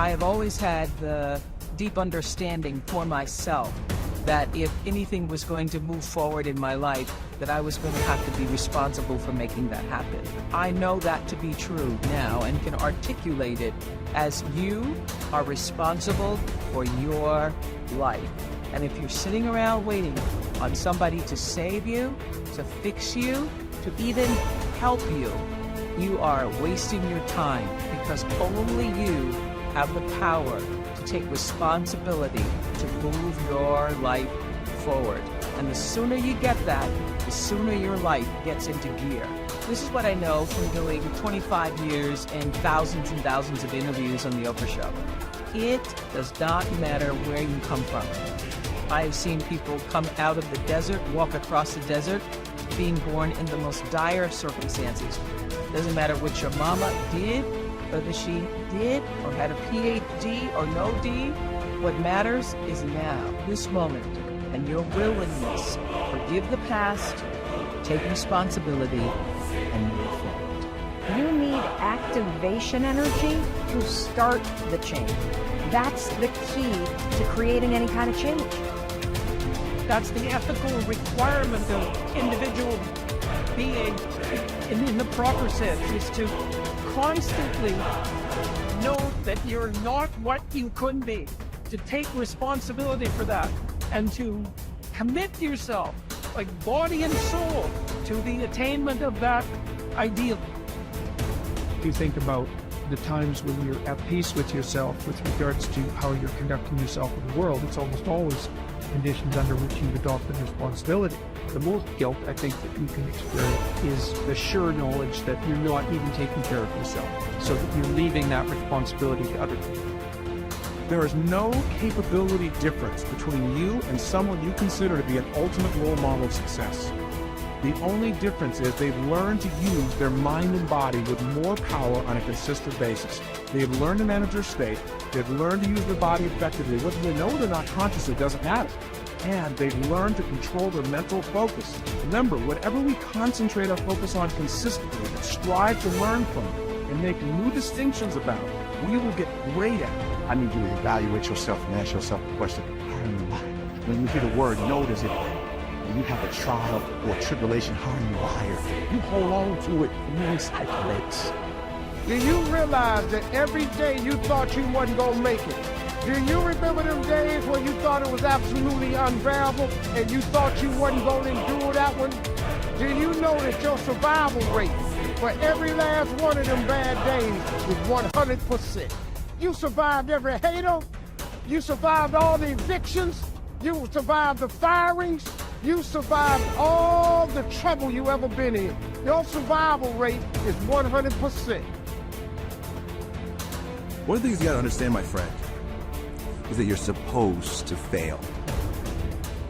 I have always had the deep understanding for myself that if anything was going to move forward in my life, that I was going to have to be responsible for making that happen. I know that to be true now and can articulate it as you are responsible for your life. And if you're sitting around waiting on somebody to save you, to fix you, to even help you, you are wasting your time, because only you have the power to take responsibility to move your life forward. And the sooner you get that, the sooner your life gets into gear. This is what I know from doing 25 years and thousands of interviews on the Oprah show. It does not matter where you come from. I have seen people come out of the desert, walk across the desert, being born in the most dire circumstances. Doesn't matter what your mama did, whether she did or had a PhD or no D. What matters is now, this moment, and your willingness to forgive the past, take responsibility, and move forward. You need activation energy to start the change. That's the key to creating any kind of change. That's the ethical requirement of individual being in the proper sense, is to constantly know that you're not what you could be, to take responsibility for that, and to commit yourself, like body and soul, to the attainment of that ideal. If you think about the times when you're at peace with yourself with regards to how you're conducting yourself in the world, it's almost always conditions under which you've adopted responsibility. The most guilt I think that you can experience is the sure knowledge that you're not even taking care of yourself, so that you're leaving that responsibility to other people. There is no capability difference between you and someone you consider to be an ultimate role model of success. The only difference is they've learned to use their mind and body with more power on a consistent basis. They've learned to manage their state. They've learned to use their body effectively. Whether they know it or not consciously doesn't matter. And they've learned to control their mental focus. Remember, whatever we concentrate our focus on consistently and strive to learn from it and make new distinctions about it, we will get great at it. I need you to evaluate yourself and ask yourself the question, how are you wired? When you hear the word notice it, when you have a trial or a tribulation, how are you wired? You hold on to it and you recycle it. Do you realize that every day you thought you wasn't gonna make it? Do you remember them days when you thought it was absolutely unbearable and you thought you wasn't gonna endure that one? Do you know that your survival rate for every last one of them bad days was 100%? You survived every hater. You survived all the evictions. You survived the firings. You survived all the trouble you ever been in. Your survival rate is 100%. One of the things you gotta understand, my friend, is that you're supposed to fail.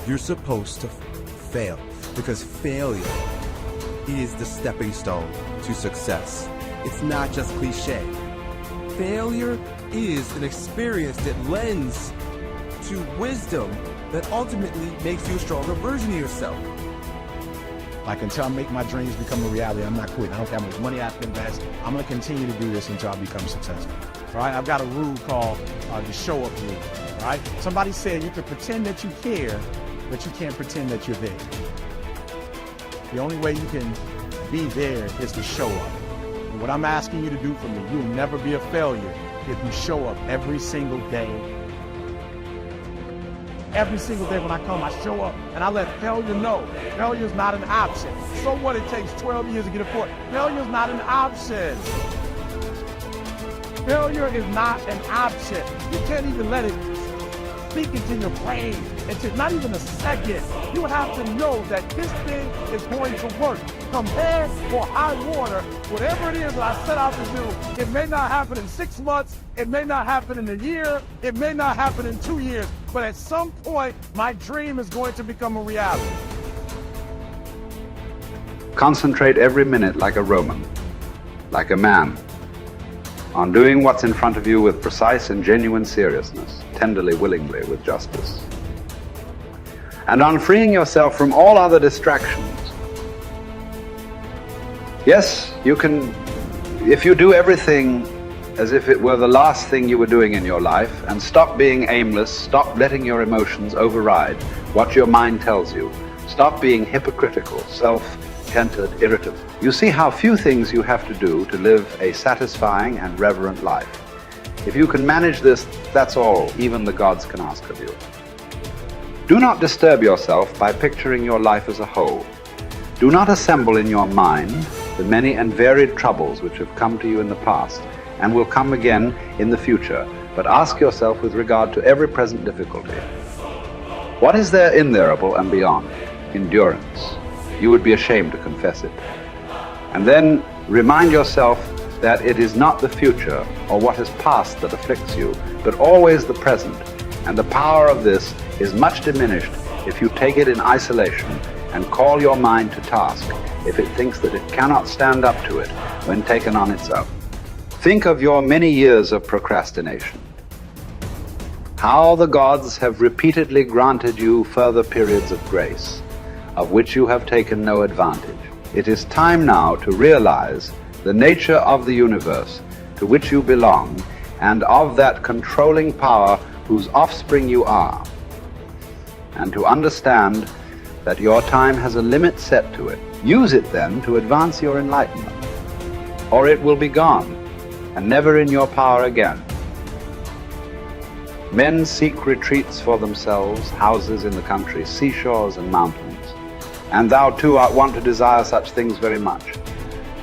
You're supposed to fail, because failure is the stepping stone to success. It's not just cliche. Failure is an experience that lends to wisdom that ultimately makes you a stronger version of yourself. Like, until I make my dreams become a reality, I'm not quitting. I don't care how much money I have to invest. I'm gonna continue to do this until I become successful. All right, I've got a rule called the show up rule. All right, somebody said you can pretend that you care, but you can't pretend that you're there. The only way you can be there is to show up. And what I'm asking you to do for me, you'll never be a failure if you show up every single day. Every single day when I come, I show up and I let failure know. Failure is not an option. So what, it takes 12 years to get a point. Failure is not an option. Failure is not an option. You can't even let it speak into your brain. It's not even a second. You have to know that this thing is going to work. Come bad or high water, whatever it is that I set out to do, it may not happen in 6 months, it may not happen in a year, it may not happen in 2 years, but at some point, my dream is going to become a reality. Concentrate every minute like a Roman, like a man, on doing what's in front of you with precise and genuine seriousness, tenderly, willingly, with justice. And on freeing yourself from all other distractions. Yes, you can, if you do everything as if it were the last thing you were doing in your life, and stop being aimless, stop letting your emotions override what your mind tells you. Stop being hypocritical, self-centered, irritable. You see how few things you have to do to live a satisfying and reverent life. If you can manage this, that's all even the gods can ask of you. Do not disturb yourself by picturing your life as a whole. Do not assemble in your mind the many and varied troubles which have come to you in the past and will come again in the future, but ask yourself with regard to every present difficulty, what is there innerable and beyond? Endurance. You would be ashamed to confess it. And then remind yourself that it is not the future or what is past that afflicts you, but always the present, and the power of this is much diminished if you take it in isolation and call your mind to task if it thinks that it cannot stand up to it when taken on its own. Think of your many years of procrastination. How the gods have repeatedly granted you further periods of grace, of which you have taken no advantage. It is time now to realize the nature of the universe to which you belong and of that controlling power whose offspring you are, and to understand that your time has a limit set to it. Use it then to advance your enlightenment, or it will be gone and never in your power again. Men seek retreats for themselves, houses in the country, seashores and mountains, and thou too art wont to desire such things very much.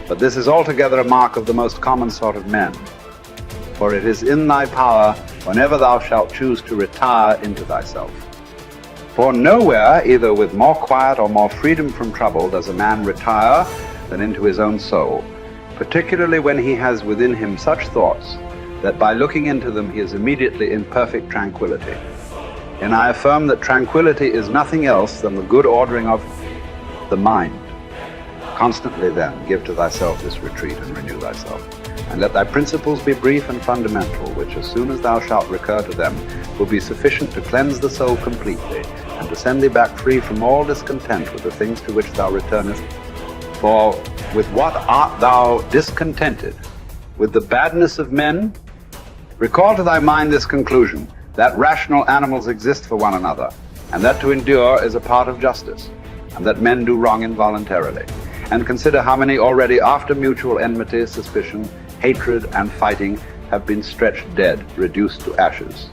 But this is altogether a mark of the most common sort of men, for it is in thy power whenever thou shalt choose to retire into thyself. For nowhere, either with more quiet or more freedom from trouble, does a man retire than into his own soul, particularly when he has within him such thoughts that by looking into them he is immediately in perfect tranquility. And I affirm that tranquility is nothing else than the good ordering of the mind. Constantly then give to thyself this retreat and renew thyself. And let thy principles be brief and fundamental, which as soon as thou shalt recur to them will be sufficient to cleanse the soul completely and to send thee back free from all discontent with the things to which thou returnest. For with what art thou discontented? With the badness of men? Recall to thy mind this conclusion, that rational animals exist for one another, and that to endure is a part of justice, and that men do wrong involuntarily. And consider how many already after mutual enmity, suspicion, hatred, and fighting have been stretched dead, reduced to ashes,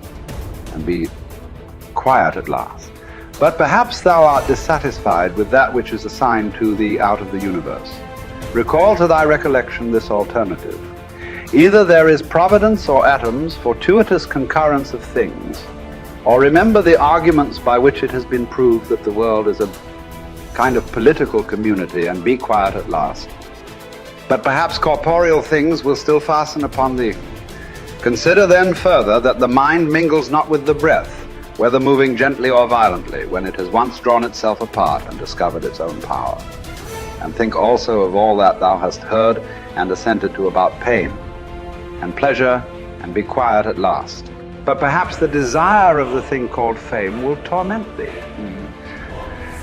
and be quiet at last. But perhaps thou art dissatisfied with that which is assigned to thee out of the universe. Recall to thy recollection this alternative. Either there is providence or atoms, fortuitous concurrence of things, or remember the arguments by which it has been proved that the world is a kind of political community, and be quiet at last. But perhaps corporeal things will still fasten upon thee. Consider then further that the mind mingles not with the breath, whether moving gently or violently, when it has once drawn itself apart and discovered its own power. And think also of all that thou hast heard and assented to about pain and pleasure, and be quiet at last. But perhaps the desire of the thing called fame will torment thee.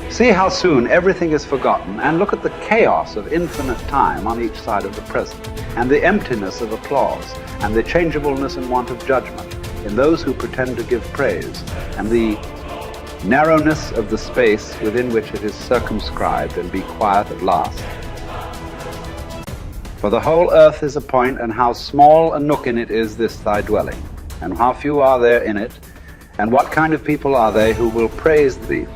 See how soon everything is forgotten, and look at the chaos of infinite time on each side of the present, and the emptiness of applause, and the changeableness and want of judgment in those who pretend to give praise, and the narrowness of the space within which it is circumscribed, and be quiet at last. For the whole earth is a point, and how small a nook in it is this thy dwelling, and how few are there in it, and what kind of people are they who will praise thee?